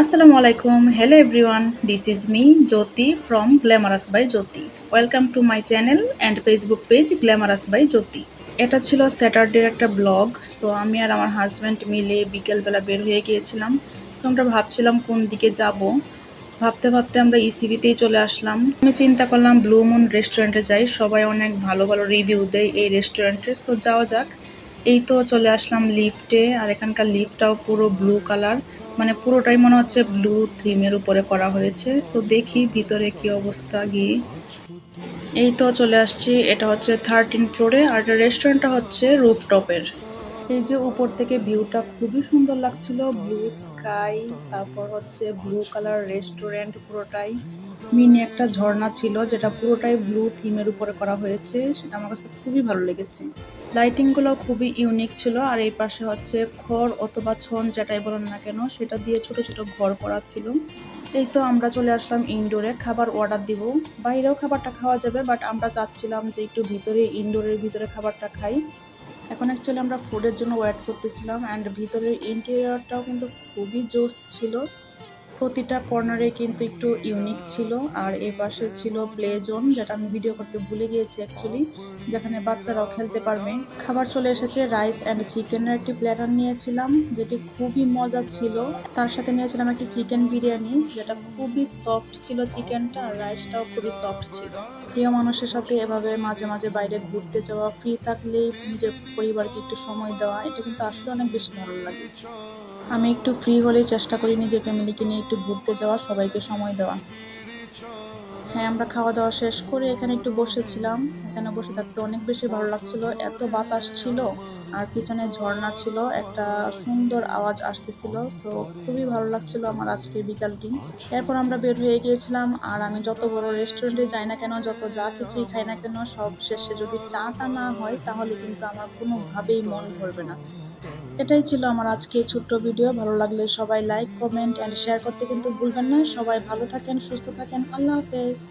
Assalamu alaikum. Hello everyone. This is me Jyoti from Glamorous by Jyoti. Welcome to my channel and Facebook page Glamorous by Jyoti. এটা ছিল স্যাটারডের একটা blog. So আমি আর আমার husband মিলে বিকেলবেলা বের হয়ে গিয়েছিলাম। সো আমরা ভাবছিলাম কোন দিকে যাব। ভাবতে ভাবতে আমরা ইসিবিতেই চলে আসলাম। আমি চিন্তা করলাম ব্লু মুন রেস্টুরেন্টে যাই, সবাই অনেক ভালো ভালো রিভিউ দেয় এই রেস্টুরেন্টে। সো যাওয়া যাক। এই তো চলে আসলাম লিফটে, আর এখানকার লিফটটাও পুরো ব্লু কালার, মানে পুরোটাই মনে হচ্ছে ব্লু থিমের উপরে করা হয়েছে। সো দেখি ভিতরে কি অবস্থা গিয়ে। এই তো চলে আসছি, এটা হচ্ছে 13 ফ্লোরে, আর রেস্টুরেন্টটা হচ্ছে রুফটপের। এই যে উপর থেকে ভিউটা খুবই সুন্দর লাগছিল, ব্লু স্কাই, তারপর হচ্ছে ব্লু কালার রেস্টুরেন্ট পুরোটাই। মিনি একটা ঝর্ণা ছিল যেটা পুরোটাই ব্লু থিমের উপরে করা হয়েছে, সেটা আমার কাছে খুবই ভালো লেগেছে। লাইটিংগুলো খুবই ইউনিক ছিল, আর এই পাশে হচ্ছে খড় অথবা ছন যেটাই বলেন না কেন সেটা দিয়ে ছোট ছোট ঘর করা ছিল। এই তো আমরা চলে আসলাম ইনডোরে, খাবার অর্ডার দিব। বাইরেও খাবারটা খাওয়া যাবে, বাট আমরা চাচ্ছিলাম যে একটু ভিতরে ইনডোরের ভিতরে খাবারটা খাই। এখন অ্যাকচুয়ালি আমরা ফুডের জন্য ওয়েট করতেছিলাম, অ্যান্ড ভিতরের ইন্টেরিয়রটাও কিন্তু খুবই জোস ছিল। প্রতিটা কর্নারে কিন্তু একটু ইউনিক ছিল। আর এই পাশে ছিল প্লে জোন, যেটা আমি ভিডিও করতে ভুলে গিয়েছি অ্যাকচুয়ালি, যেখানে বাচ্চারাও খেলতে পারবে। খাবার চলে এসেছে, রাইস অ্যান্ড চিকেনের একটি প্ল্যাটার নিয়েছিলাম যেটি খুবই মজা ছিল। তার সাথে নিয়েছিলাম একটি চিকেন বিরিয়ানি, যেটা খুবই সফট ছিল চিকেনটা, আর রাইসটাও খুবই সফট ছিল। প্রিয় মানুষের সাথে এভাবে মাঝে মাঝে বাইরে ঘুরতে যাওয়া, ফ্রি থাকলেই নিজের পরিবারকে একটু সময় দেওয়া, এটা কিন্তু আসলে অনেক বেশি ভালো লাগে। আমি একটু ফ্রি হলেই চেষ্টা করি নিজের ফ্যামিলিকে নিয়ে একটু ঘুরতে যাওয়া, সবাইকে সময় দেওয়া। হ্যাঁ, আমরা খাওয়া দাওয়া শেষ করে এখানে একটু বসেছিলাম। এখানে বসে থাকতে অনেক বেশি ভালো লাগছিল, এত বাতাস ছিল, আর পিছনে ঝর্ণা ছিল, একটা সুন্দর আওয়াজ আসতেছিল। সো খুবই ভালো লাগছিল আমার আজকের বিকালটি। এরপর আমরা বের হয়ে গিয়েছিলাম, আর আমি যত বড় রেস্টুরেন্টে যাই না কেন, যত যা কিছুই খাই না কেন, সব শেষে যদি চাটা না হয় তাহলে কিন্তু আমার কোনোভাবেই মন ভরবে না। এটাই ছিল আমার আজকে ছোট্ট ভিডিও। ভালো লাগলে সবাই লাইক, কমেন্ট অ্যান্ড শেয়ার করতে কিন্তু ভুলবেন না। সবাই ভালো থাকেন, সুস্থ থাকেন। আল্লাহ হাফেজ।